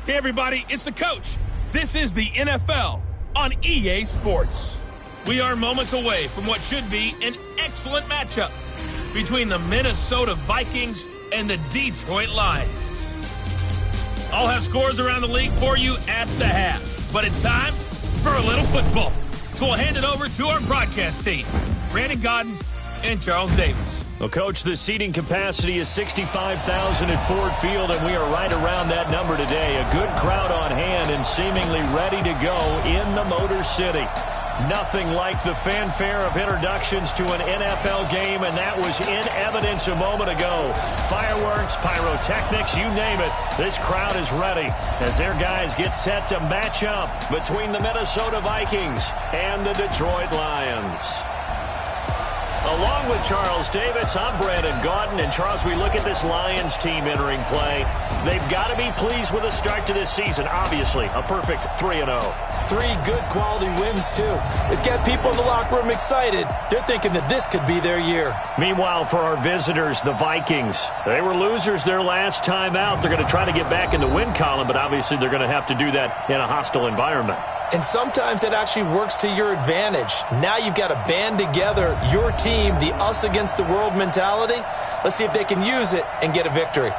Hey, everybody, it's the coach. This is the NFL on EA Sports. We are moments away from what should be an excellent matchup between the Minnesota Vikings and the Detroit Lions. I'll have scores around the league for you at the half, but it's time for a little football. So we'll hand it over to our broadcast team, Brandon Godden and Charles Davis. Well, Coach, the seating capacity is 65,000 at Ford Field, and we are right around that number today. A good crowd on hand and seemingly ready to go in the Motor City. Nothing like the fanfare of introductions to an NFL game, and that was in evidence a moment ago. Fireworks, pyrotechnics, you name it. This crowd is ready as their guys get set to match up between the Minnesota Vikings and the Detroit Lions. Along with Charles Davis, I'm Brandon Godden. And, Charles, we look at this Lions team entering play. They've got to be pleased with the start to this season. Obviously, a perfect 3-0. 3 good quality wins, too. It's got people in the locker room excited. They're thinking that this could be their year. Meanwhile, for our visitors, the Vikings, they were losers their last time out. They're going to try to get back in the win column, but obviously they're going to have to do that in a hostile environment. And sometimes it actually works to your advantage. Now you've got to band together your team, the us against the world mentality. Let's see if they can use it and get a victory.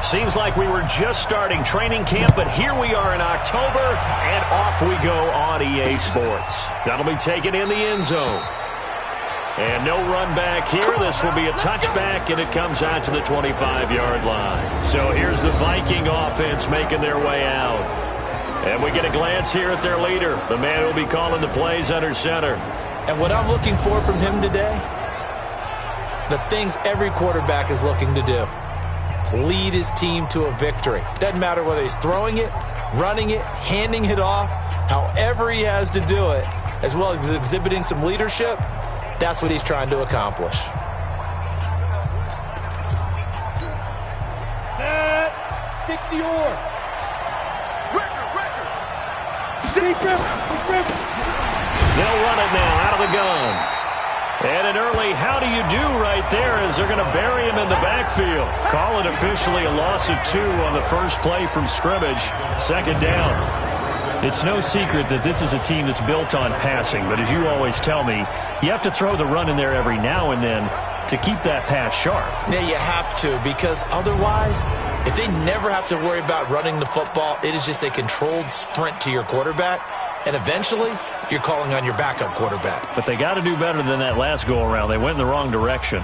Seems like we were just starting training camp, but here we are in October, and off we go on EA Sports. That'll be taken in the end zone. And no run back here. This will be a touchback, and it comes out to the 25-yard line. So here's the Viking offense making their way out. And we get a glance here at their leader, the man who will be calling the plays under center. And what I'm looking for from him today, the things every quarterback is looking to do. Lead his team to a victory. Doesn't matter whether he's throwing it, running it, handing it off, however he has to do it, as well as exhibiting some leadership, that's what he's trying to accomplish. Set, 60-or. Record. They'll run it now out of the gun. And an early how do you do right there as they're going to bury him in the backfield. Call it officially a loss of 2 on the first play from scrimmage. Second down. It's no secret that this is a team that's built on passing, but as you always tell me, you have to throw the run in there every now and then to keep that pass sharp. Yeah, you have to, because otherwise, if they never have to worry about running the football, it is just a controlled sprint to your quarterback. And eventually, you're calling on your backup quarterback. But they got to do better than that last go-around. They went in the wrong direction.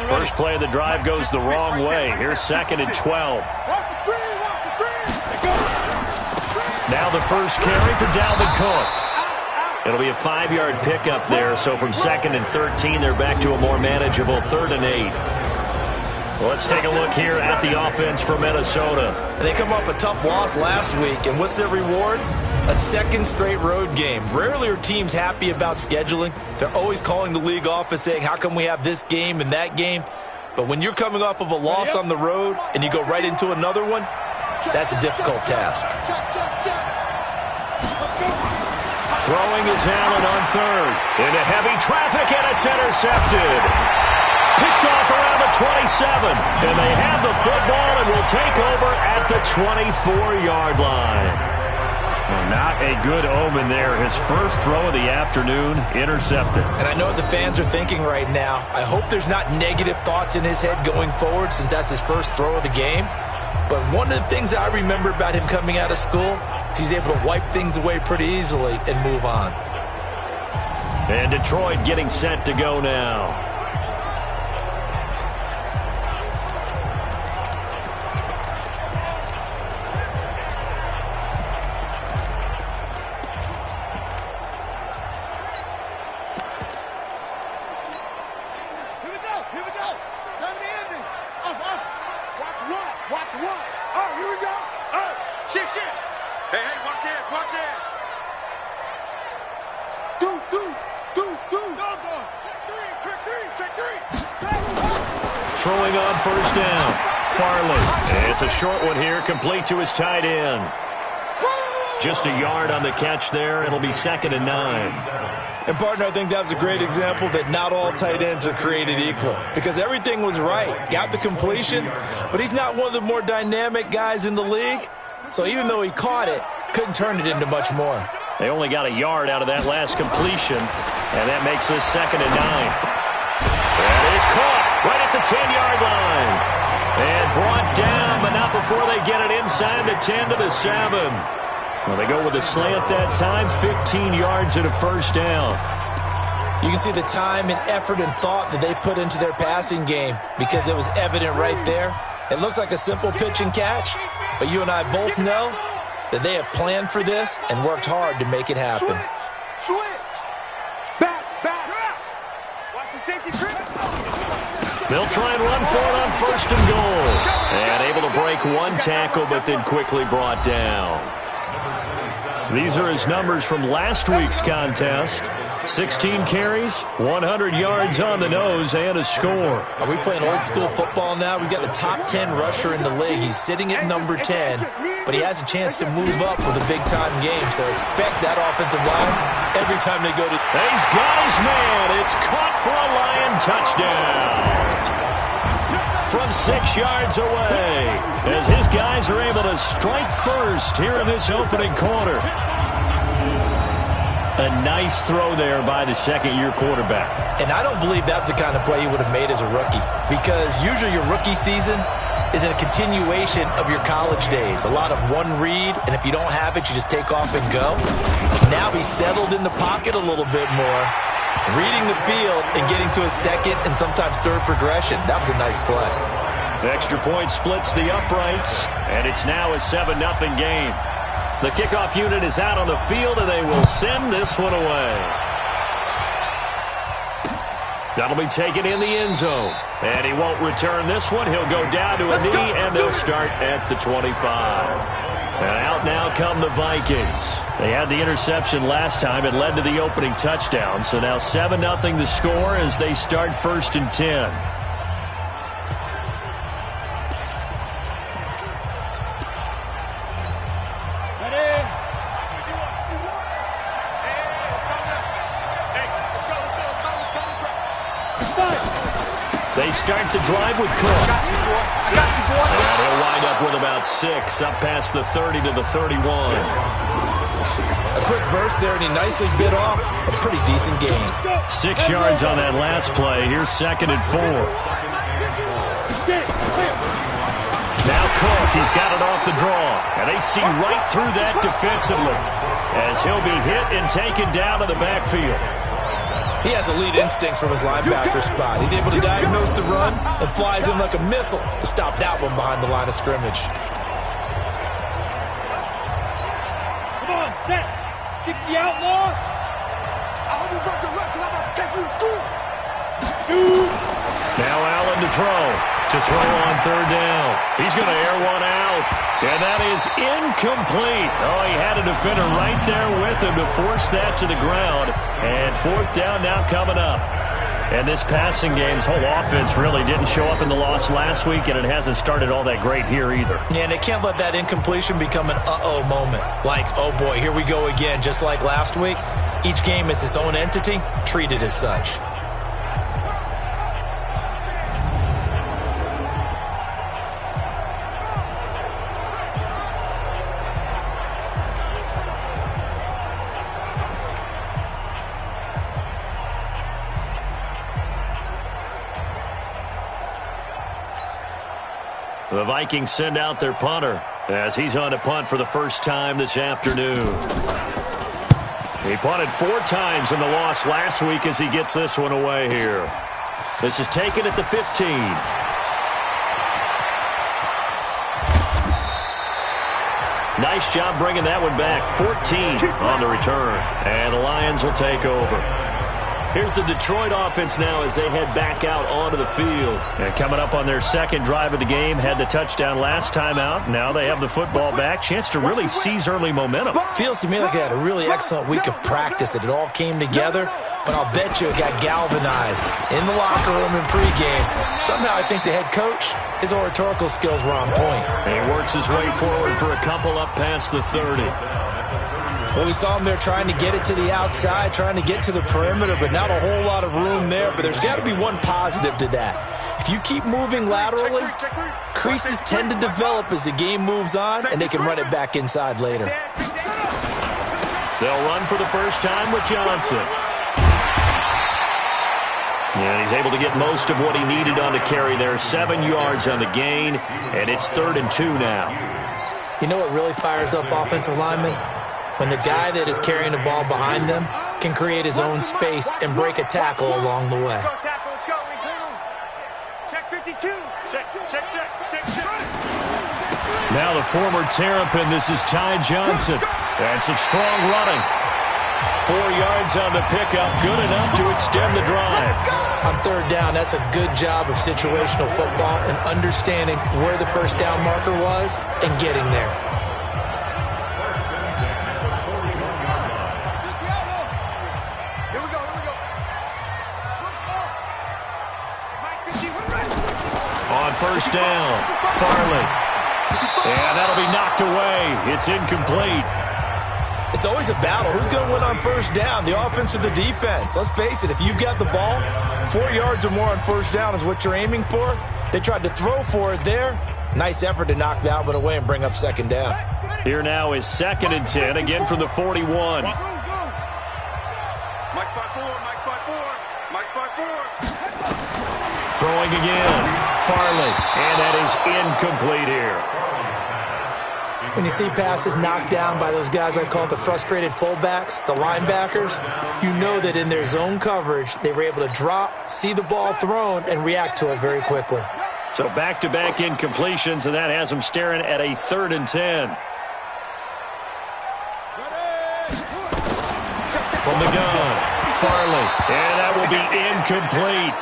First play of the drive goes the wrong way. Here's 2nd and 12. Now the first carry for Dalvin Cook. It'll be a 5-yard pickup there. So from 2nd and 13, they're back to a more manageable 3rd and 8. Let's take a look here at the offense for Minnesota. They come off a tough loss last week, and what's their reward? A 2nd straight road game. Rarely are teams happy about scheduling. They're always calling the league office saying, how come we have this game and that game? But when you're coming off of a loss on the road and you go right into another one, that's a difficult task. Throwing is Allen on 3rd. Into heavy traffic, and it's intercepted. Picked off around the 27, and they have the football and will take over at the 24-yard line. Well, not a good omen there. His first throw of the afternoon, intercepted. And I know what the fans are thinking right now. I hope there's not negative thoughts in his head going forward since that's his first throw of the game. But one of the things I remember about him coming out of school is he's able to wipe things away pretty easily and move on. And Detroit getting set to go now. Watch one. Oh, here we go. Oh, shit. Hey, watch this. Deuce. Go. Check three. throwing on first down. Farley. It's a short one here, complete to his tight end. Just a yard on the catch there. It'll be 2nd and 9. And, partner, I think that was a great example that not all tight ends are created equal because everything was right. Got the completion, but he's not one of the more dynamic guys in the league. So even though he caught it, couldn't turn it into much more. They only got a yard out of that last completion, and that makes this 2nd and 9. That is caught right at the 10-yard line. And brought down, but not before they get it inside the 10 to the 7. Well, they go with a slant that time, 15 yards and a first down. You can see the time and effort and thought that they put into their passing game because it was evident right there. It looks like a simple pitch and catch, but you and I both know that they have planned for this and worked hard to make it happen. Switch. Back. Watch the safety grip. They'll try and run for it on 1st and goal. And able to break one tackle, but then quickly brought down. These are his numbers from last week's contest. 16 carries, 100 yards on the nose, and a score. Are we playing old school football now? We've got the top 10 rusher in the league. He's sitting at number 10, but he has a chance to move up with a big-time game. So expect that offensive line every time they go to... He's got his man. It's caught for a Lion touchdown. From 6 yards away, as his guys are able to strike first here in this opening quarter. A nice throw there by the second-year quarterback. And I don't believe that was the kind of play he would have made as a rookie, because usually your rookie season is a continuation of your college days. A lot of one read, and if you don't have it, you just take off and go. Now he's settled in the pocket a little bit more, reading the field and getting to a second and sometimes third progression. That was a nice play. The extra point splits the uprights, and it's now a 7-0 game. The kickoff unit is out on the field, and they will send this one away. That'll be taken in the end zone. And he won't return this one. He'll go down to a knee, and they'll start at the 25. And out now come the Vikings. They had the interception last time. It led to the opening touchdown. So now 7-0 the score as they start 1st and 10. They start the drive with Cook. I got you, boy. And he'll wind up with about 6, up past the 30 to the 31. A quick burst there, and he nicely bit off a pretty decent game. 6 yards on that last play. Here's 2nd and 4. Now Cook, he's got it off the draw. And they see right through that defensively as he'll be hit and taken down to the backfield. He has elite instincts from his linebacker spot. He's able to diagnose the run and flies in like a missile to stop that one behind the line of scrimmage. Come on, set. 60 outlaw. I hope you got your left because I'm about to take you through. Shoot. Now Allen to throw. To throw on 3rd down. He's going to air one out. And that is incomplete. Oh, he had a defender right there with him to force that to the ground. And 4th down now coming up. And this passing game's whole offense really didn't show up in the loss last week, and it hasn't started all that great here either. Yeah, and they can't let that incompletion become an uh-oh moment. Like, oh boy, here we go again, just like last week. Each game is its own entity, treated as such. The Vikings send out their punter as he's on to punt for the first time this afternoon. He punted 4 times in the loss last week as he gets this one away here. This is taken at the 15. Nice job bringing that one back. 14 on the return. And the Lions will take over. Here's the Detroit offense now as they head back out onto the field. And coming up on their second drive of the game, had the touchdown last time out. Now they have the football back. Chance to really seize early momentum. Feels to me like they had a really excellent week of practice. It all came together, but I'll bet you it got galvanized in the locker room in pregame. Somehow I think the head coach, his oratorical skills were on point. And he works his way forward for a couple up past the 30. Well, we saw him there trying to get it to the outside, trying to get to the perimeter, but not a whole lot of room there. But there's got to be one positive to that. If you keep moving laterally, creases tend to develop as the game moves on, and they can run it back inside later. They'll run for the first time with Johnson. And he's able to get most of what he needed on the carry there. 7 yards on the gain, and it's 3rd and 2 now. You know what really fires up offensive linemen? When the guy that is carrying the ball behind them can create his own space and break a tackle along the way. Now the former Terrapin, this is Ty Johnson. And some strong running. 4 yards on the pickup, good enough to extend the drive. On 3rd down, that's a good job of situational football and understanding where the first down marker was and getting there. On first down, Farley. And that'll be knocked away. It's incomplete. It's always a battle. Who's going to win on first down, the offense or the defense? Let's face it, if you've got the ball, 4 yards or more on first down is what you're aiming for. They tried to throw for it there. Nice effort to knock that one away and bring up second down. Here now is 2nd and 10, again from the 41. Mike's by 4, Mike's by 4, Mike's by 4. Throwing again, Farley. And that is incomplete here. When you see passes knocked down by those guys I call the frustrated fullbacks, the linebackers, you know that in their zone coverage, they were able to drop, see the ball thrown, and react to it very quickly. So back-to-back incompletions, and that has them staring at a 3rd and 10. From the gun, Farley. And that will be incomplete.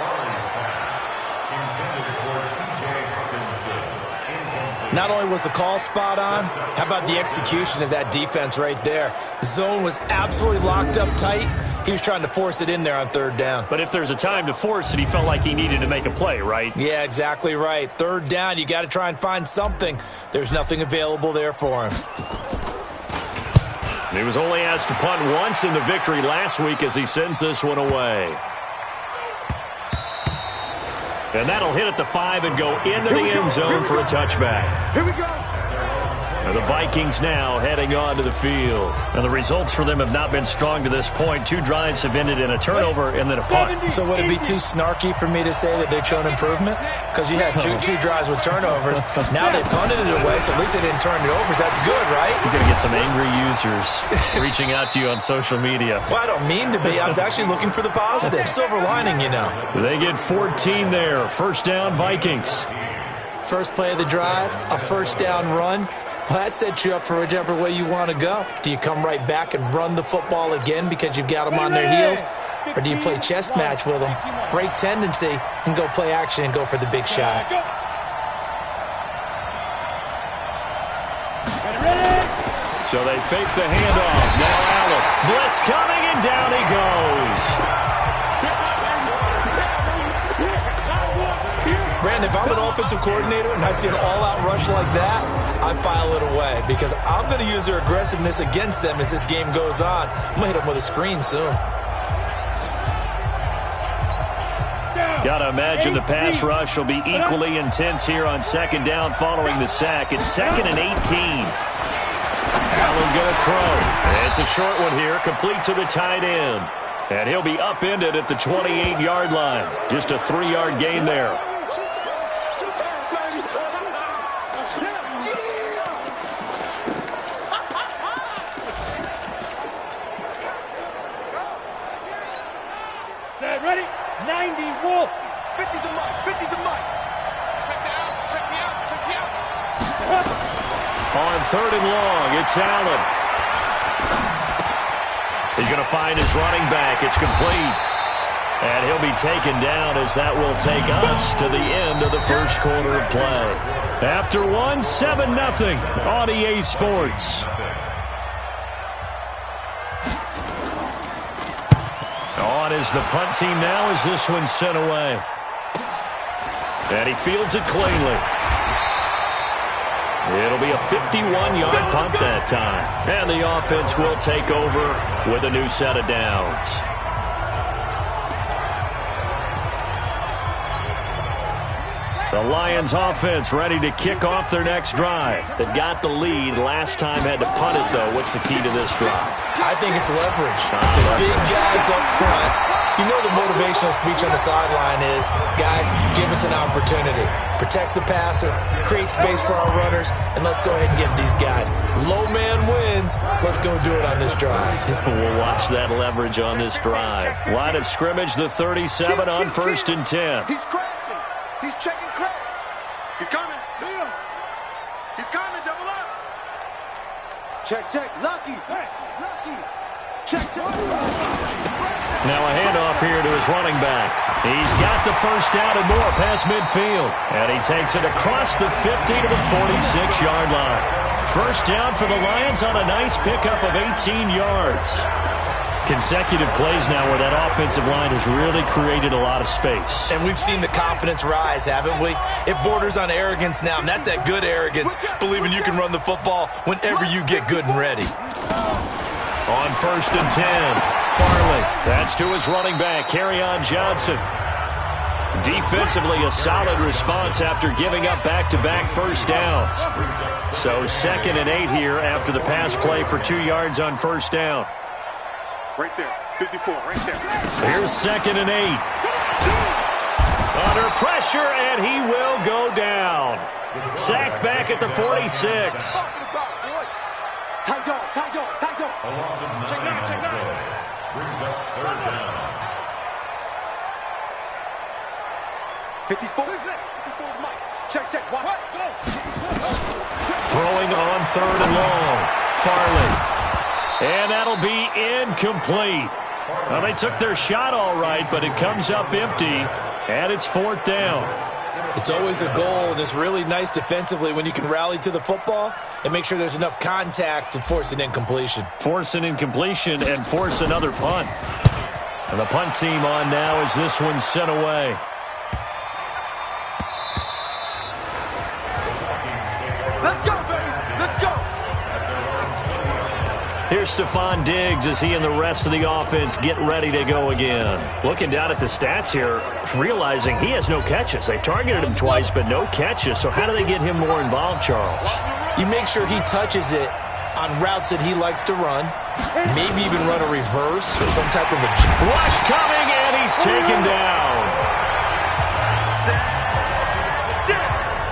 Not only was the call spot on, how about the execution of that defense right there? The zone was absolutely locked up tight. He was trying to force it in there on 3rd down. But if there's a time to force it, he felt like he needed to make a play, right? Yeah, exactly right. 3rd down, you got to try and find something. There's nothing available there for him. He was only asked to punt once in the victory last week as he sends this one away. And that'll hit at the 5 and go into the end zone for a touchback. Here we go. And the Vikings now heading onto the field. And the results for them have not been strong to this point. 2 drives have ended in a turnover and then a punt. So would it be too snarky for me to say that they've shown improvement? Because you had two drives with turnovers. Now they punted it away, so at least they didn't turn it over. So that's good, right? You're going to get some angry users reaching out to you on social media. Well, I don't mean to be. I was actually looking for the positive. Silver lining, you know. They get 14 there. First down, Vikings. First play of the drive, a first down run. Well, that sets you up for whichever way you want to go. Do you come right back and run the football again because you've got them on their heels? Or do you play chess match with them, break tendency, and go play action and go for the big shot? So they fake the handoff. Now Allen. Blitz coming, and down he goes. Brandon, if I'm an offensive coordinator and I see an all-out rush like that, I file it away because I'm going to use their aggressiveness against them as this game goes on. I'm going to hit them with a screen soon. Got to imagine the pass rush will be equally intense here on 2nd down following the sack. It's 2nd and 18. Allen going to throw. It's a short one here, complete to the tight end. And he'll be upended at the 28-yard line. Just a 3-yard gain there. Set, ready? 90, Wolf. 50 to Mike, 50 to Mike. Check the out, check the out, check the out. On 3rd and long, it's Allen. He's going to find his running back. It's complete. And he'll be taken down as that will take us to the end of the first quarter of play. After one, 7-0 on EA Sports. On is the punt team now as this one's sent away. And he fields it cleanly. It'll be a 51-yard punt that time. And the offense will take over with a new set of downs. The Lions offense ready to kick off their next drive. They've got the lead. Last time had to punt it, though. What's the key to this drive? I think it's leverage. The big guys up front. You know the motivational speech on the sideline is, guys, give us an opportunity. Protect the passer, create space for our runners, and let's go ahead and give these guys. Low man wins. Let's go do it on this drive. We'll watch that leverage on this drive. Line of scrimmage, the 37 on 1st and 10. He's crashing. He's checking crack. He's coming. Leo. He's coming. Double up. Check, check. Lucky. Hey, Lucky. Check, check. Now a handoff here to his running back. He's got the first down and more past midfield. And he takes it across the 50 to the 46-yard line. First down for the Lions on a nice pickup of 18 yards. Consecutive plays now where that offensive line has really created a lot of space. And we've seen the confidence rise, haven't we? It borders on arrogance now, and that's that good arrogance, believing you can run the football whenever you get good and ready. On 1st and 10, Farley. That's to his running back, Kerryon Johnson. Defensively, a solid response after giving up back-to-back first downs. So 2nd and 8 here after the pass play for 2 yards on first down. Right there. 54, right there. Here's 2nd and 8. Under pressure, and he will go down. Sacked back at the 46. Tight dog, tight dog, tight dog. Check 9, check 9. Brings up 3rd down. 54. 54 is Mike. Check, check. What? Go. Throwing on 3rd and long. Farley. And that'll be incomplete. Well, they took their shot all right, but it comes up empty, and it's 4th down. It's always a goal, and it's really nice defensively when you can rally to the football and make sure there's enough contact to force an incompletion. Force an incompletion and force another punt. And the punt team on now as this one's sent away. Let's go, baby. Let's go. Here's Stephon Diggs as he and the rest of the offense get ready to go again. Looking down at the stats here, realizing he has no catches. They've targeted him twice, but no catches. So how do they get him more involved, Charles? You make sure he touches it on routes that he likes to run, maybe even run a reverse or some type of a... Rush coming, and he's taken down.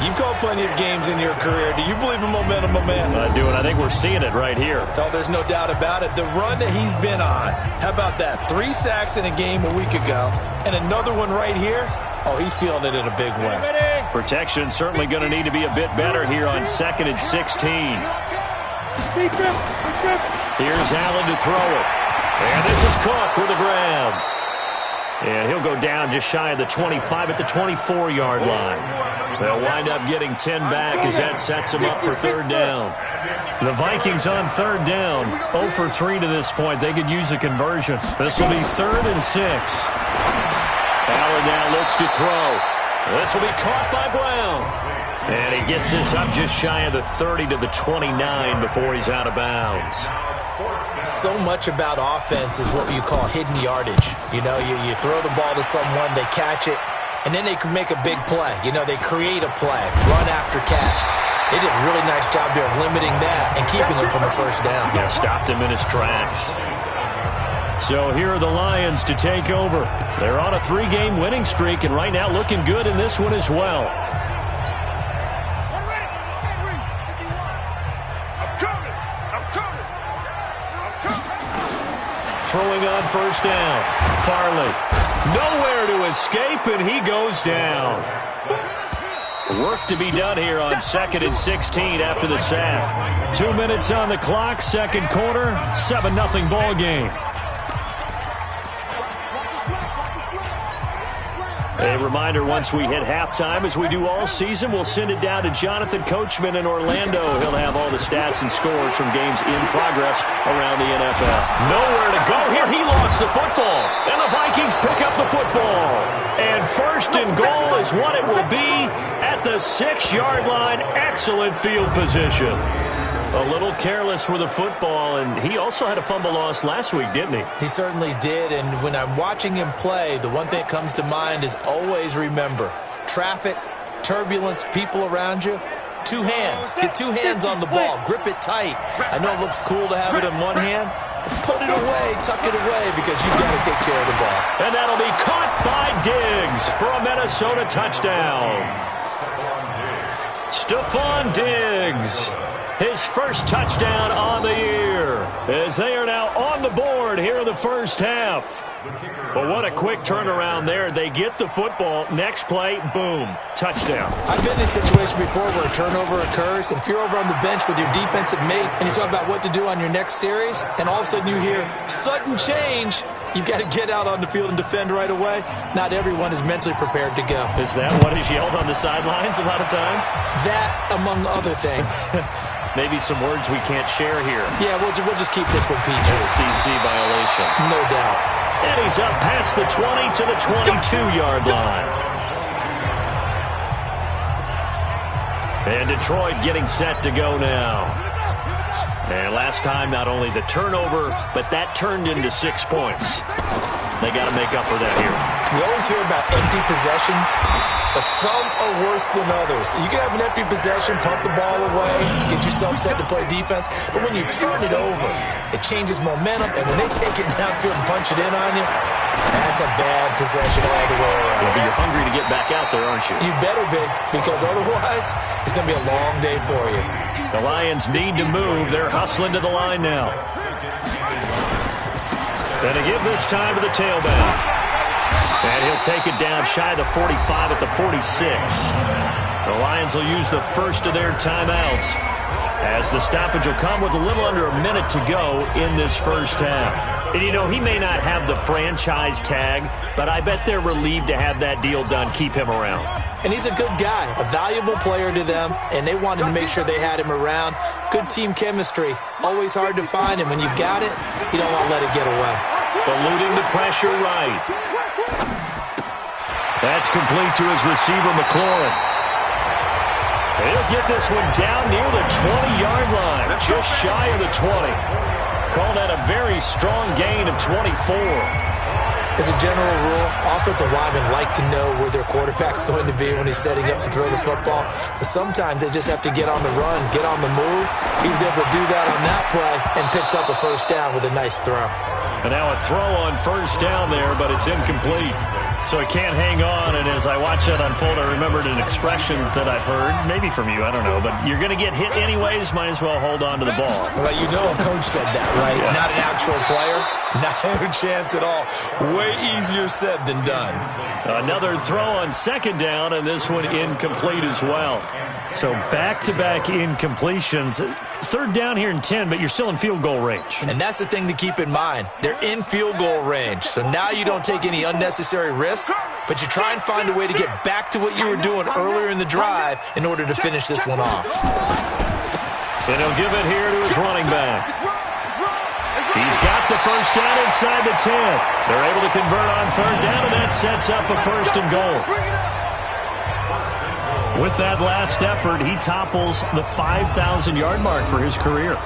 You've called plenty of games in your career. Do you believe in momentum, my man? I do, and I think we're seeing it right here. Oh, there's no doubt about it. The run that he's been on, how about that? 3 sacks in a game a week ago, and another one right here. Oh, he's feeling it in a big way. Protection certainly going to need to be a bit better here on 2nd and 16. Here's Allen to throw it. And this is Cook with a grab. And he'll go down just shy of the 25 at the 24-yard line. They'll wind up getting 10 back as that sets them up for 3rd down. The Vikings on 3rd down. 0 for 3 to this point. They could use a conversion. This will be 3rd and 6. Allen now looks to throw. This will be caught by Brown. And he gets this up just shy of the 30 to the 29 before he's out of bounds. So much about offense is what you call hidden yardage. You know, you throw the ball to someone, they catch it, and then they can make a big play. You know, they create a play, run after catch. They did a really nice job there of limiting that and keeping him from a first down. Yeah, stopped him in his tracks. So here are the Lions to take over. They're on a 3-game winning streak, and right now looking good in this one as well. Throwing on first down. Farley. Nowhere to escape, and he goes down. Work to be done here on 2nd and 16 after the sack. 2 minutes on the clock, 2nd quarter, 7-0 ball game. A reminder, once we hit halftime, as we do all season, we'll send it down to Jonathan Coachman in Orlando. He'll have all the stats and scores from games in progress around the NFL. Nowhere to go here. He lost the football, and the Vikings pick up the football. And first and goal is what it will be at the 6-yard line. Excellent field position. A little careless with the football, and he also had a fumble loss last week, didn't he? He certainly did, and when I'm watching him play, the one thing that comes to mind is always remember, traffic, turbulence, people around you, 2 hands. Get 2 hands on the ball. Grip it tight. I know it looks cool to have it in one hand, but put it away, tuck it away, because you've got to take care of the ball. And that'll be caught by Diggs for a Minnesota touchdown. Stephon Diggs. His first touchdown on the year, as they are now on the board here in the first half. But what a quick turnaround there. They get the football. Next play, boom, touchdown. I've been in a situation before where a turnover occurs, and if you're over on the bench with your defensive mate and you talk about what to do on your next series, and all of a sudden you hear sudden change, you've got to get out on the field and defend right away. Not everyone is mentally prepared to go. Is that what is yelled on the sidelines a lot of times? That, among other things. Maybe some words we can't share here. Yeah, we'll just keep this one PG. FCC violation. No doubt. And he's up past the 20 to the 22-yard line. And Detroit getting set to go now. And last time, not only the turnover, but that turned into 6 points. They got to make up for that here. We always hear about empty possessions, but some are worse than others. You can have an empty possession, pump the ball away, get yourself set to play defense, but when you turn it over, it changes momentum, and when they take it downfield and punch it in on you, that's a bad possession all the way around. Well, but you're hungry to get back out there, aren't you? You better be, because otherwise, it's going to be a long day for you. The Lions need to move. They're hustling to the line now. And to give this time to the tailback. And he'll take it down shy of the 45 at the 46. The Lions will use the first of their timeouts, as the stoppage will come with a little under a minute to go in this first half. And, you know, he may not have the franchise tag, but I bet they're relieved to have that deal done, keep him around. And he's a good guy, a valuable player to them, and they wanted to make sure they had him around. Good team chemistry, always hard to find, and when you've got it, you don't want to let it get away. Eluding the pressure right. That's complete to his receiver, McLaurin. He'll get this one down near the 20-yard line, just shy of the 20. Call that a very strong gain of 24. As a general rule, offensive linemen like to know where their quarterback's going to be when he's setting up to throw the football. But sometimes they just have to get on the run, get on the move. He was able to do that on that play and picks up a first down with a nice throw. And now a throw on first down there, but it's incomplete. So it can't hang on, and as I watch that unfold, I remembered an expression that I've heard, maybe from you, I don't know, but you're going to get hit anyways, might as well hold on to the ball. Well, you know a coach said that, right? Yeah. Not an actual player. Not a chance at all. Way easier said than done. Another throw on second down, and this one incomplete as well. So back-to-back incompletions. Third down here in 10, but you're still in field goal range. And that's the thing to keep in mind. They're in field goal range. So now you don't take any unnecessary risks, but you try and find a way to get back to what you were doing earlier in the drive in order to finish this one off. And he'll give it here to his running back. He's got the first down inside the 10. They're able to convert on third down, and that sets up a first and goal. With that last effort, he topples the 5,000-yard mark for his career.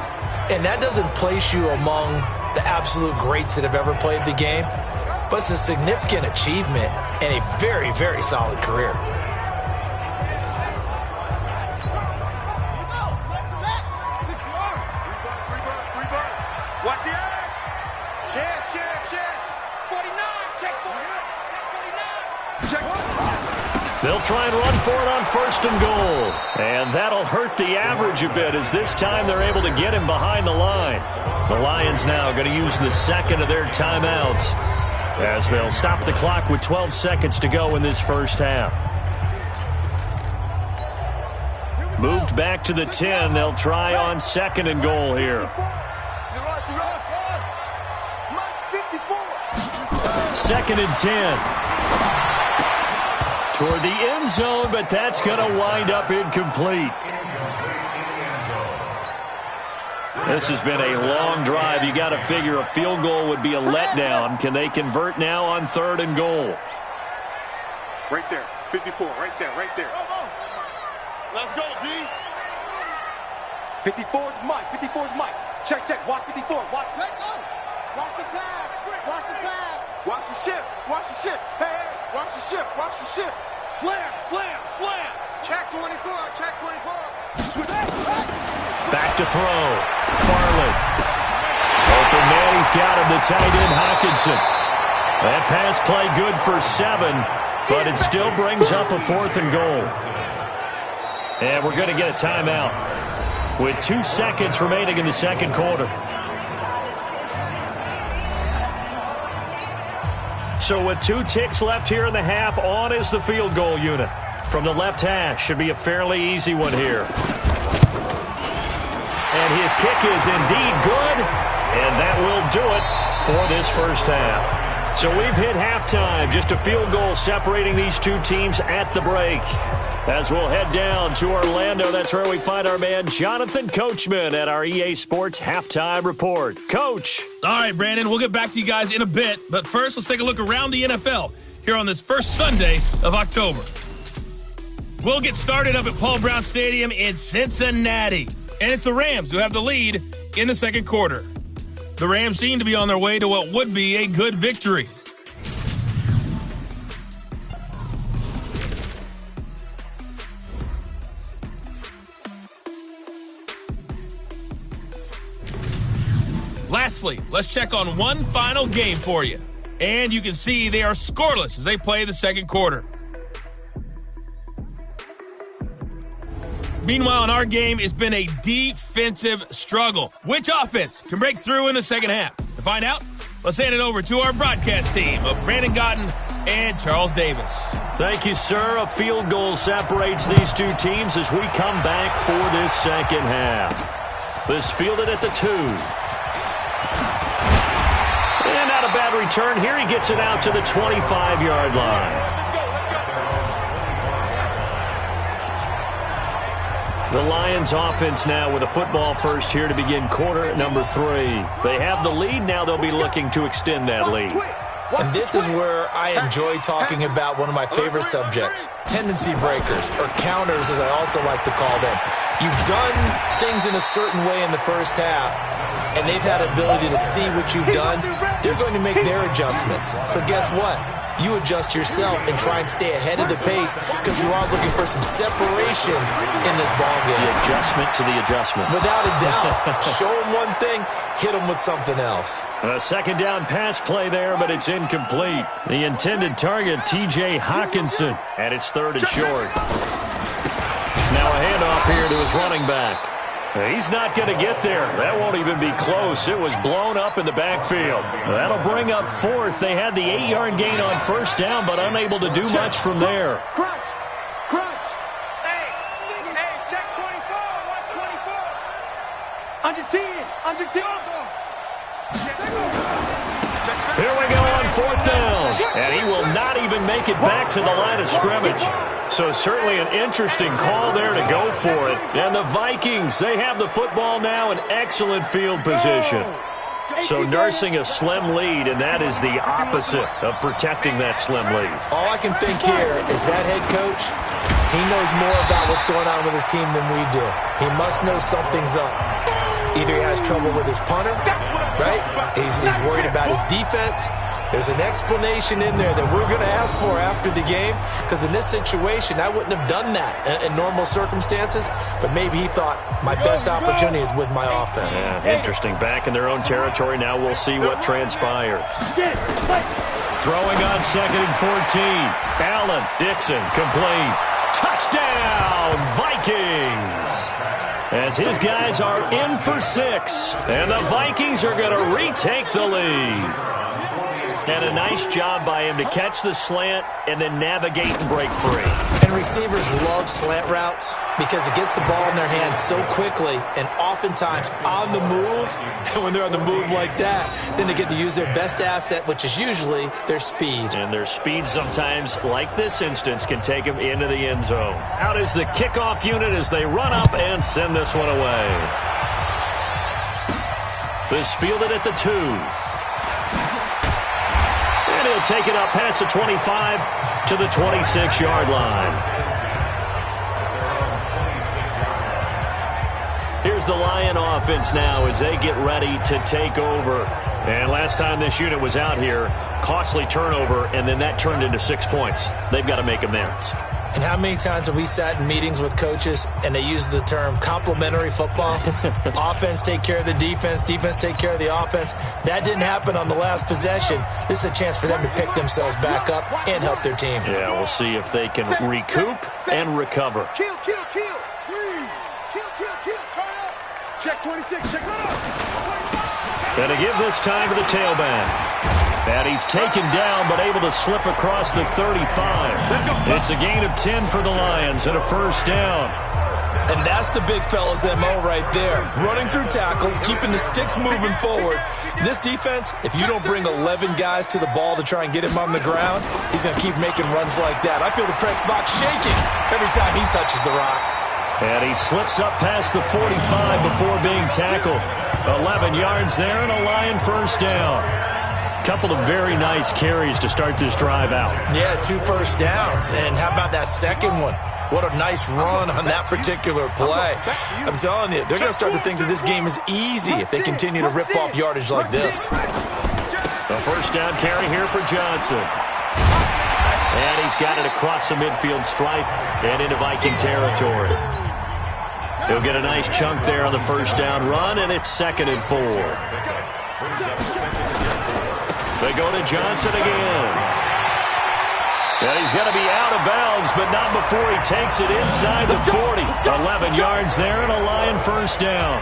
And that doesn't place you among the absolute greats that have ever played the game, but it's a significant achievement and a very, very solid career. Watch the eye. Chance. 49, check 49. Check 49. They'll try and run for it on first and goal. And that'll hurt the average a bit, as this time they're able to get him behind the line. The Lions now going to use the second of their timeouts, as they'll stop the clock with 12 seconds to go in this first half. Moved back to the 10. They'll try on second and goal here. Second and 10. toward the end zone, but that's going to wind up incomplete. This has been a long drive. You got to figure a field goal would be a letdown. Can they convert now on 3rd and goal? Right there. 54. Right there. Right there. Let's go, D. 54 is Mike. 54 is Mike. Check, check. Watch 54. Watch. Check, go. Watch the pass. Watch the pass. Watch the shift. Watch the shift. Hey, hey. Watch the shift. Watch the shift. Slam, slam, slam. Check 24. Check 24. Switch. Hey. Back to throw. Farley. Open man. He's got him. The tight end, Hawkinson. That pass play good for 7, but it still brings up a 4th and goal. And we're going to get a timeout with 2 seconds remaining in the second quarter. So with 2 ticks left here in the half, on is the field goal unit. From the left hash, should be a fairly easy one here. And his kick is indeed good, and that will do it for this first half. So we've hit halftime, just a field goal separating these 2 teams at the break. As we'll head down to Orlando, that's where we find our man Jonathan Coachman at our EA Sports Halftime Report. Coach. All right, Brandon, we'll get back to you guys in a bit. But first, let's take a look around the NFL here on this first Sunday of October. We'll get started up at Paul Brown Stadium in Cincinnati. And it's the Rams who have the lead in the second quarter. The Rams seem to be on their way to what would be a good victory. Lastly, let's check on one final game for you. And you can see they are scoreless as they play the second quarter. Meanwhile, in our game, it's been a defensive struggle. Which offense can break through in the second half? To find out, let's hand it over to our broadcast team of Brandon Gotten and Charles Davis. Thank you, sir. A field goal separates these 2 teams as we come back for this second half. This fielded at the 2. And not a bad return here. He gets it out to the 25-yard line. The Lions offense now with a football first here to begin quarter number 3. They have the lead. Now they'll be looking to extend that lead. And this is where I enjoy talking about one of my favorite subjects, tendency breakers, or counters as I also like to call them. You've done things in a certain way in the first half, and they've had ability to see what you've done. They're going to make their adjustments. So guess what? You adjust yourself and try and stay ahead of the pace because you are looking for some separation in this ball game. The adjustment to the adjustment. Without a doubt. Show them one thing, hit them with something else. A second down pass play there, but it's incomplete. The intended target, T.J. Hawkinson, and it's 3rd and short. Now a handoff here to his running back. He's not going to get there. That won't even be close. It was blown up in the backfield. That'll bring up 4th. They had the 8-yard gain on first down, but unable to do much from there. Crunch. Crunch. Hey, check 24. Watch 24. Under 10. Under 10. Here we go on 4th down. And he will not even make it back to the line of scrimmage. So certainly an interesting call there to go for it. And the Vikings, they have the football now in excellent field position. So nursing a slim lead, and that is the opposite of protecting that slim lead. All I can think here is that head coach, he knows more about what's going on with his team than we do. He must know something's up. Either he has trouble with his punter, right? He's worried about his defense. There's an explanation in there that we're going to ask for after the game, because in this situation, I wouldn't have done that in normal circumstances, but maybe he thought my best opportunity is with my offense. Yeah, interesting. Back in their own territory now. We'll see what transpires. Throwing on 2nd and 14. Allen, Dixon, complete. Touchdown, Vikings! As his guys are in for 6, and the Vikings are going to retake the lead. And a nice job by him to catch the slant and then navigate and break free. And And receivers love slant routes because it gets the ball in their hands so quickly and oftentimes on the move. And when they're on the move like that, then they get to use their best asset, which is usually their speed. And their speed sometimes, like this instance, can take them into the end zone. Out is the kickoff unit as they run up and send this one away. This fielded at the 2. And he'll take it up past the 25 to the 26-yard line. Here's the Lion offense now as they get ready to take over. And last time this unit was out here, costly turnover, and then that turned into 6 points. They've got to make amends. And how many times have we sat in meetings with coaches and they use the term complementary football? Offense take care of the defense, defense take care of the offense. That didn't happen on the last possession. This is a chance for them to pick themselves back up and help their team. Yeah, we'll see if they can recoup and recover. Kill. Turn up. Check 26. Check it up. And to give this time to the tailback. And he's taken down, but able to slip across the 35. It's a gain of 10 for the Lions and a first down. And that's the big fella's MO right there. Running through tackles, keeping the sticks moving forward. This defense, if you don't bring 11 guys to the ball to try and get him on the ground, he's going to keep making runs like that. I feel the press box shaking every time he touches the rock. And he slips up past the 45 before being tackled. 11 yards there and a Lion first down. Couple of very nice carries to start this drive out. Yeah, 2 first downs. And how about that second one? What a nice run on that particular play. I'm telling you, they're going to start to think that this game is easy if they continue to rip off yardage like this. A first down carry here for Johnson. And he's got it across the midfield stripe and into Viking territory. He'll get a nice chunk there on the first down run, and it's 2nd and 4. They go to Johnson again. And he's going to be out of bounds, but not before he takes it inside the 40. 11 yards there and a Lion first down.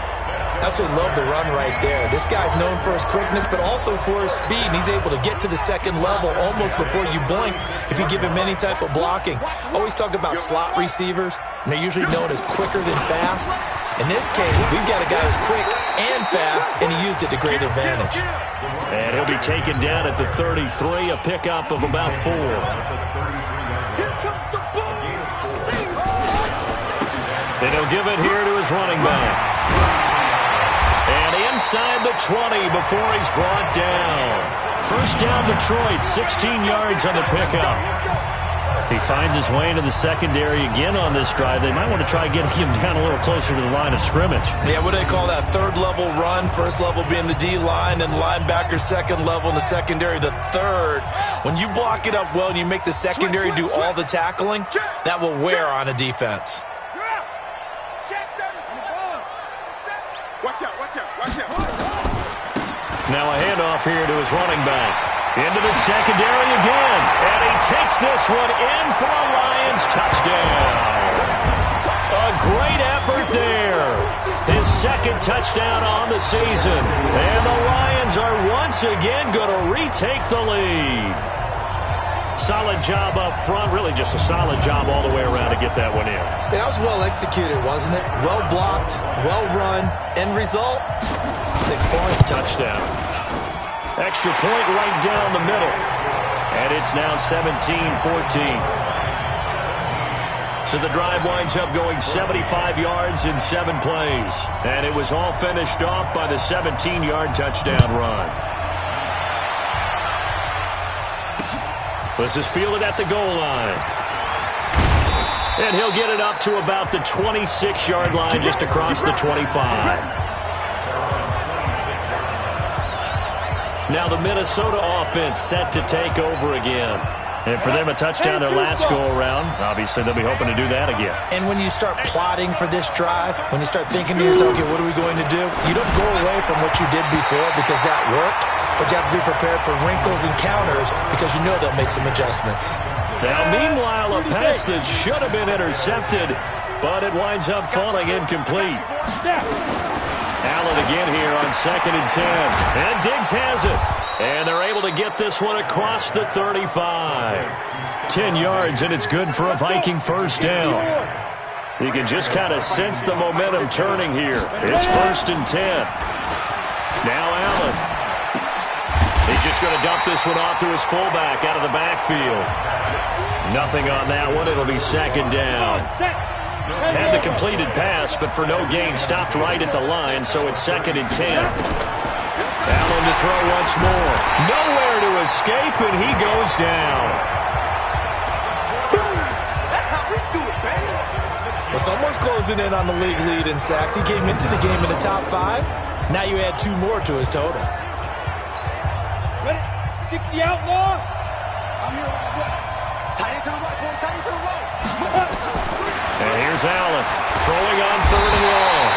Absolutely love the run right there. This guy's known for his quickness, but also for his speed. And he's able to get to the second level almost before you blink if you give him any type of blocking. Always talk about slot receivers, and they're usually known as quicker than fast. In this case, we've got a guy who's quick and fast, and he used it to great advantage. And he'll be taken down at the 33, a pickup of about 4. And he'll give it here to his running back. And inside the 20 before he's brought down. First down Detroit, 16 yards on the pickup. He finds his way into the secondary again on this drive. They might want to try getting him down a little closer to the line of scrimmage. Yeah, what do they call that? Third level run. First level being the D-line and linebacker second level in the secondary, the third. When you block it up well and you make the secondary do all the tackling, that will wear on a defense. Watch out. Now a handoff here to his running back. Into the secondary again. And he takes this one in for a Lions touchdown. A great effort there. His second touchdown on the season. And the Lions are once again going to retake the lead. Solid job up front. Really just a solid job all the way around to get that one in. That was well executed, wasn't it? Well blocked, well run. End result, 6 points. Touchdown. Extra point right down the middle. And it's now 17-14. So the drive winds up going 75 yards in 7 plays. And it was all finished off by the 17-yard touchdown run. This is fielded at the goal line. And he'll get it up to about the 26-yard line just across the 25. Now the Minnesota offense set to take over again. And for them, a touchdown their last go-around. Obviously, they'll be hoping to do that again. And when you start plotting for this drive, when you start thinking to yourself, okay, what are we going to do? You don't go away from what you did before because that worked, but you have to be prepared for wrinkles and counters because you know they'll make some adjustments. Now, meanwhile, a pass that should have been intercepted, but it winds up falling incomplete. Allen again here on 2nd and 10. And Diggs has it. And they're able to get this one across the 35. 10 yards, and it's good for a Viking first down. You can just kind of sense the momentum turning here. It's 1st and 10. Now Allen. He's just going to dump this one off to his fullback out of the backfield. Nothing on that one. It'll be 2nd down. Had the completed pass, but for no gain, stopped right at the line, so it's 2nd and 10. Allen to throw once more. Nowhere to escape, and he goes down. That's how we do it, baby. Well, someone's closing in on the league lead in sacks. He came into the game in the top 5. Now you add 2 more to his total. Ready? 60 outlaw. I'm here all day. Tight end to the right, boy. Tight end to the right. And here's Allen throwing on 3rd and long.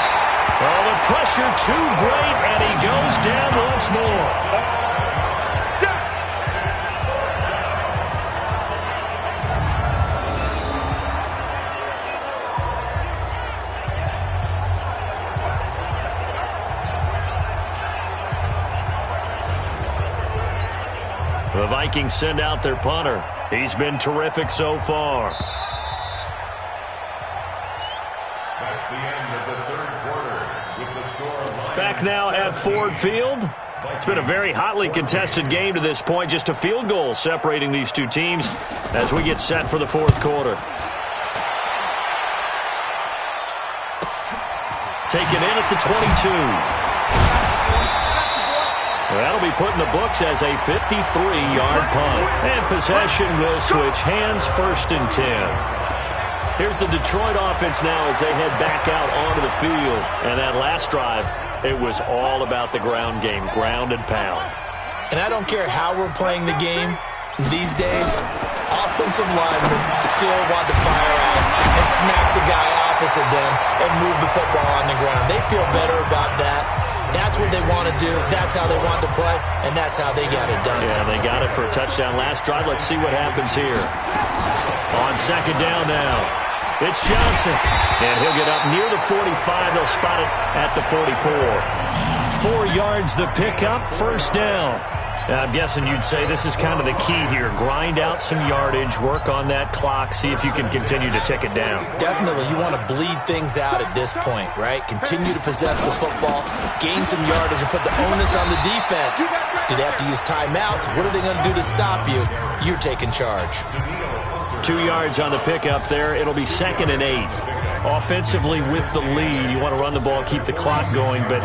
Oh, the pressure too great, and he goes down once more. The Vikings send out their punter. He's been terrific so far. That's the end of the 3rd quarter with the score. Back now at Ford Field. It's been a very hotly contested game to this point. Just a field goal separating these two teams as we get set for the 4th quarter. Taken in at the 22. That'll be put in the books as a 53-yard punt. And possession will switch hands, 1st and 10. Here's the Detroit offense now as they head back out onto the field. And that last drive, it was all about the ground game, ground and pound. And I don't care how we're playing the game these days, offensive linemen still want to fire out and smack the guy opposite them and move the football on the ground. They feel better about that. That's what they want to do. That's how they want to play, and that's how they got it done. Yeah, they got it for a touchdown last drive. Let's see what happens here. On 2nd down now, it's Johnson, and he'll get up near the 45. They'll spot it at the 44. 4 yards the pickup, 1st down. Now, I'm guessing you'd say this is kind of the key here. Grind out some yardage, work on that clock, see if you can continue to tick it down. Definitely. You want to bleed things out at this point, right? Continue to possess the football, gain some yardage, and put the onus on the defense. Do they have to use timeouts? What are they going to do to stop you? You're taking charge. 2 yards on the pickup there. It'll be 2nd and 8. Offensively with the lead, you want to run the ball, keep the clock going, but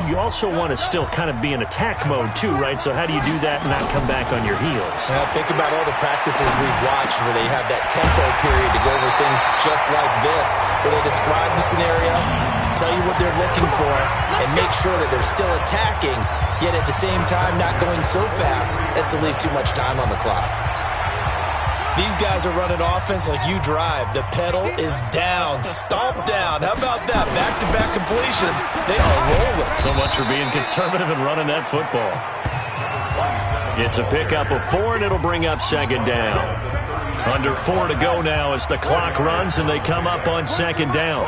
you also want to still kind of be in attack mode too, right? So how do you do that and not come back on your heels? Now, think about all the practices we've watched where they have that tempo period to go over things just like this, where they describe the scenario, tell you what they're looking for, and make sure that they're still attacking, yet at the same time not going so fast as to leave too much time on the clock. These guys are running offense like you drive. The pedal is down, stomp down. How about that? Back-to-back completions. They are rolling. So much for being conservative and running that football. It's a pickup of 4, and it'll bring up 2nd down. Under 4 to go now as the clock runs, and they come up on 2nd down.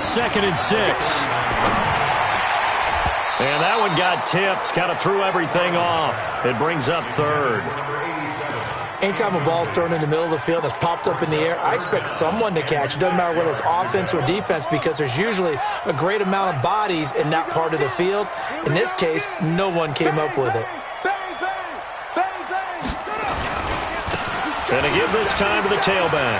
2nd and 6. And that one got tipped, kind of threw everything off. It brings up 3rd. Anytime a ball's thrown in the middle of the field that's popped up in the air, I expect someone to catch. It doesn't matter whether it's offense or defense because there's usually a great amount of bodies in that part of the field. In this case, no one came up with it. And to give this time to the tailback.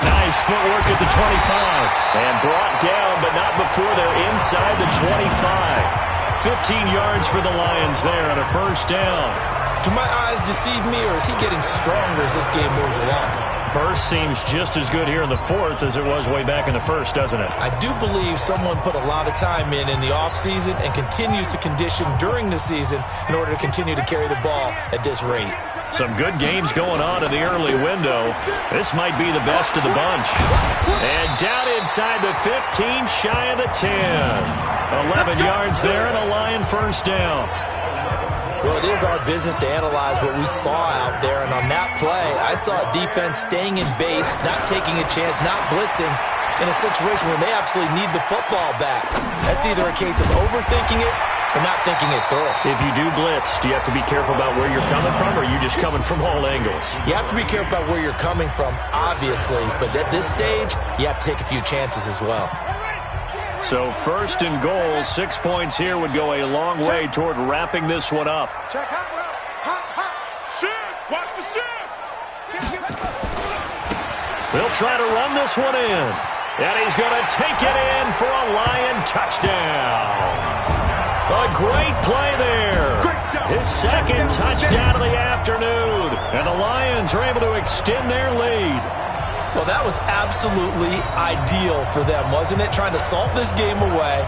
Nice footwork at the 25. And brought down, but not before they're inside the 25. 15 yards for the Lions there on a 1st down. Do my eyes deceive me, or is he getting stronger as this game moves along? Burst seems just as good here in the 4th as it was way back in the 1st, doesn't it? I do believe someone put a lot of time in the offseason and continues to condition during the season in order to continue to carry the ball at this rate. Some good games going on in the early window. This might be the best of the bunch. And down inside the 15, shy of the 10. 11 yards there and a Lion 1st down. Well, it is our business to analyze what we saw out there, and on that play, I saw a defense staying in base, not taking a chance, not blitzing in a situation where they absolutely need the football back. That's either a case of overthinking it or not thinking it through. If you do blitz, do you have to be careful about where you're coming from, or are you just coming from all angles? You have to be careful about where you're coming from, obviously, but at this stage, you have to take a few chances as well. So first and goal, 6 points here would go a long way toward wrapping this one up. Check hot route. Hot. Shift. Watch the shift. They'll try to run this one in. And he's going to take it in for a Lion touchdown. A great play there. His second touchdown of the afternoon. And the Lions are able to extend their lead. Well, that was absolutely ideal for them, wasn't it? Trying to salt this game away.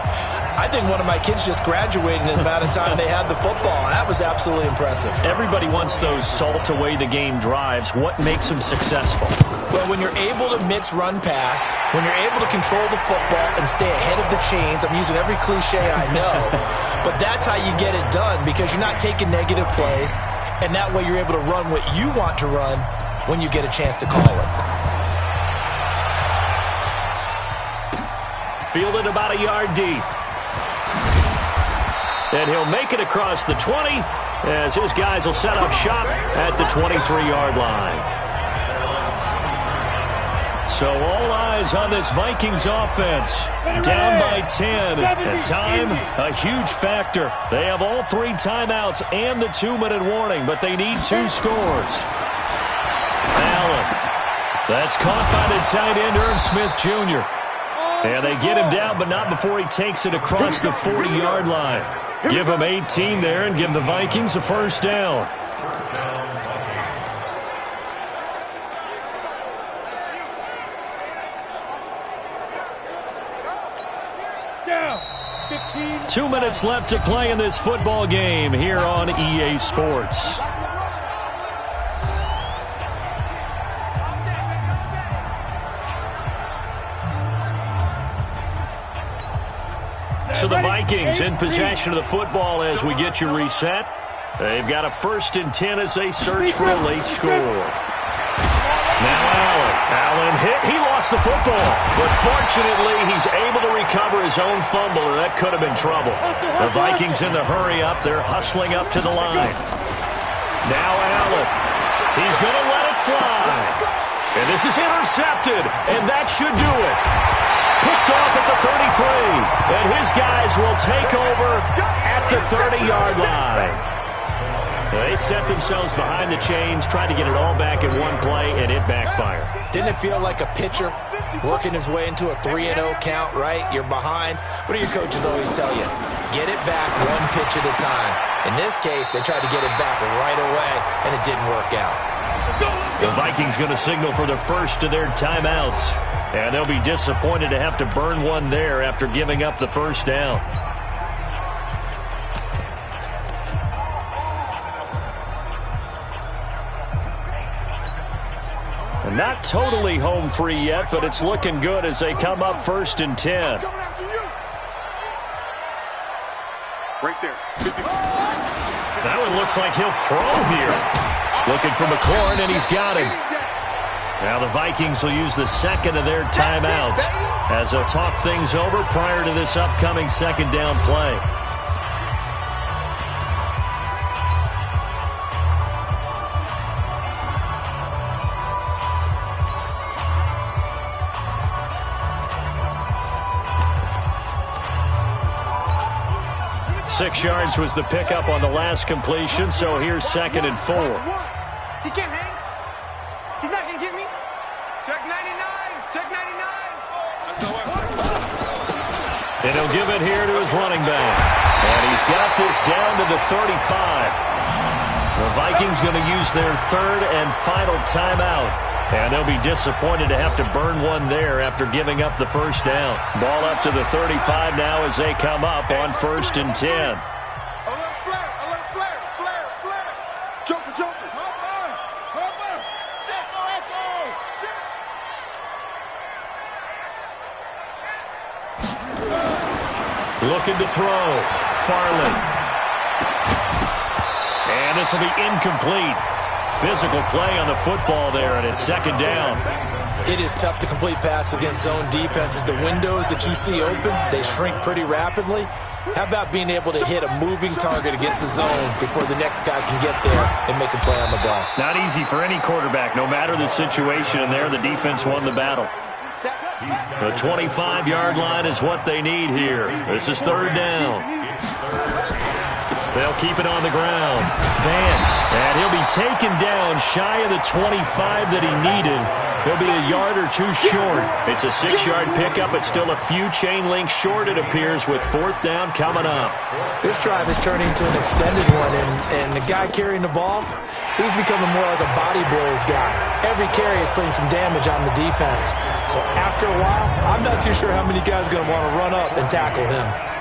I think one of my kids just graduated in the amount of time they had the football. That was absolutely impressive. Everybody wants those salt away the game drives. What makes them successful? Well, when you're able to mix run-pass, when you're able to control the football and stay ahead of the chains, I'm using every cliche I know, but that's how you get it done because you're not taking negative plays, and that way you're able to run what you want to run when you get a chance to call it. Fielded about a yard deep. And he'll make it across the 20 as his guys will set up shop at the 23-yard line. So all eyes on this Vikings offense. Down by 10. And time, a huge factor. They have all 3 timeouts and the 2-minute warning, but they need 2 scores. Allen. That's caught by the tight end, Irv Smith Jr. And they get him down, but not before he takes it across the 40-yard line. Give him 18 there and give the Vikings a first down. Down. 15. 2 minutes left to play in this football game here on EA Sports. So the Vikings in possession of the football as we get you reset. They've got a 1st and 10 as they search for a late score. Now Allen hit. He lost the football, but fortunately he's able to recover his own fumble, or that could have been trouble. The Vikings in the hurry up. They're hustling up to the line. Now Allen. He's going to let it fly. And this is intercepted, and that should do it. Picked off at the 33, and his guys will take over at the 30-yard line. They set themselves behind the chains, tried to get it all back in one play, and it backfired. Didn't it feel like a pitcher working his way into a 3-0 count, right? You're behind. What do your coaches always tell you? Get it back one pitch at a time. In this case, they tried to get it back right away, and it didn't work out. The Vikings going to signal for the first of their timeouts. And they'll be disappointed to have to burn one there after giving up the first down. And not totally home free yet, but it's looking good as they come up 1st and 10. Right there. That one looks like he'll throw here. Looking for McLaurin, and he's got him. Now the Vikings will use the second of their timeouts as they'll talk things over prior to this upcoming 2nd down play. Six yards was the pickup on the last completion, so here's 2nd and 4. He can't hang. He's not going to get me. Check 99. Check 99. And he'll give it here to his running back. And he's got this down to the 35. The Vikings going to use their 3rd and final timeout. And they'll be disappointed to have to burn one there after giving up the first down. Ball up to the 35 now as they come up on 1st and 10. Alert flare. Alert flare. Flare. Flare. Joker. Joker. Hopper. Hopper. Check. Echo. Check. Looking to throw. Farley. And this will be incomplete. Physical play on the football there, and it's second down. It is tough to complete passes against zone defenses. The windows that you see open, they shrink pretty rapidly. How about being able to hit a moving target against a zone before the next guy can get there and make a play on the ball? Not easy for any quarterback, no matter the situation, and there the defense won the battle. The 25-yard line is what they need here. This is third down. They'll keep it on the ground. Vance, and he'll be taken down shy of the 25 that he needed. He'll be a yard or two short. It's a 6-yard pickup. It's still a few chain links short, it appears, with fourth down coming up. This drive is turning into an extended one, and the guy carrying the ball, he's becoming more like a body blows guy. Every carry is putting some damage on the defense. So after a while, I'm not too sure how many guys are going to want to run up and tackle him.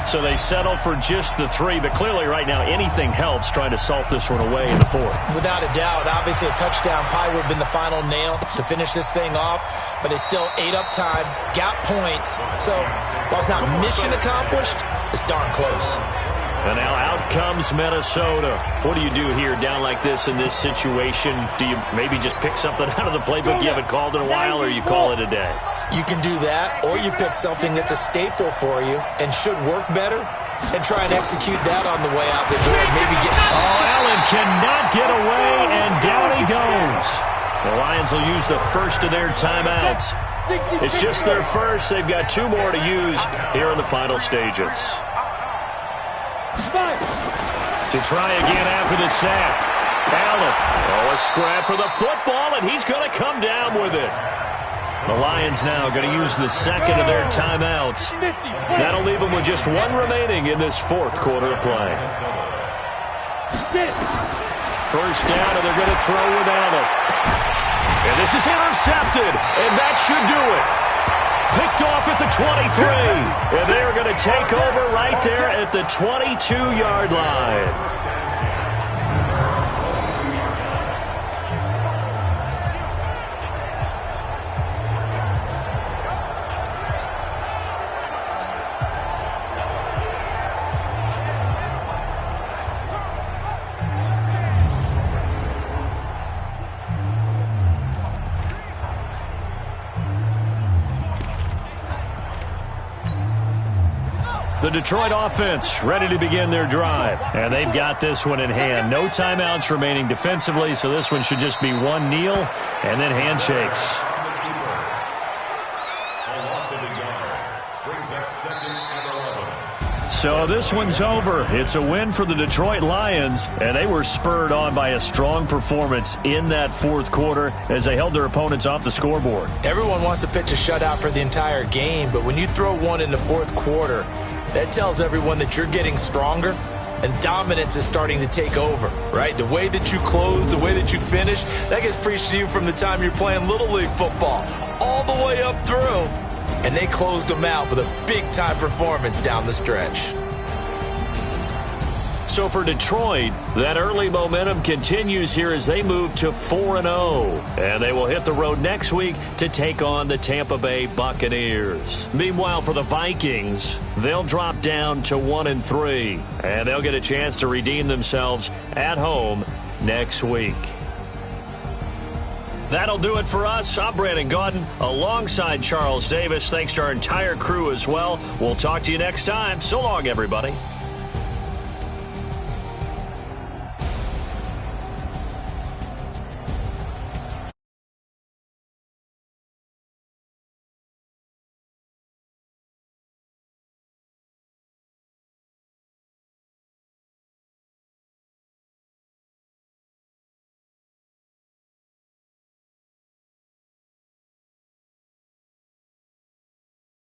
So they settle for just the 3, but clearly right now anything helps trying to salt this one away in the fourth. Without a doubt, obviously a touchdown probably would have been the final nail to finish this thing off, but it's still 8 up time, got points. So while it's not mission accomplished, it's darn close. And now out comes Minnesota. What do you do here down like this in this situation? Do you maybe just pick something out of the playbook you haven't called in a while, or you call it a day? You can do that, or you pick something that's a staple for you and should work better and try and execute that on the way out the door. Maybe get... Oh, Allen cannot get away, and down he goes. The Lions will use the first of their timeouts. It's just their first. They've got 2 more to use here in the final stages. To try again after the sack. Allen. Oh, a scrap for the football, and he's going to come down with it. The Lions now going to use the second of their timeouts. That'll leave them with just 1 remaining in this fourth quarter of play. First down, and they're going to throw with Allen. And this is intercepted, and that should do it. Picked off at the 23, and they are going to take over right there at the 22-yard line. The Detroit offense ready to begin their drive. And they've got this one in hand. No timeouts remaining defensively, so this one should just be 1 kneel and then handshakes. So this one's over. It's a win for the Detroit Lions, and they were spurred on by a strong performance in that fourth quarter as they held their opponents off the scoreboard. Everyone wants to pitch a shutout for the entire game, but when you throw one in the fourth quarter, that tells everyone that you're getting stronger and dominance is starting to take over, right? The way that you close, the way that you finish, that gets preached to you from the time you're playing Little League football all the way up through. And they closed them out with a big-time performance down the stretch. So for Detroit, that early momentum continues here as they move to 4-0. And they will hit the road next week to take on the Tampa Bay Buccaneers. Meanwhile, for the Vikings, they'll drop down to 1-3. And they'll get a chance to redeem themselves at home next week. That'll do it for us. I'm Brandon Gaudin alongside Charles Davis. Thanks to our entire crew as well. We'll talk to you next time. So long, everybody.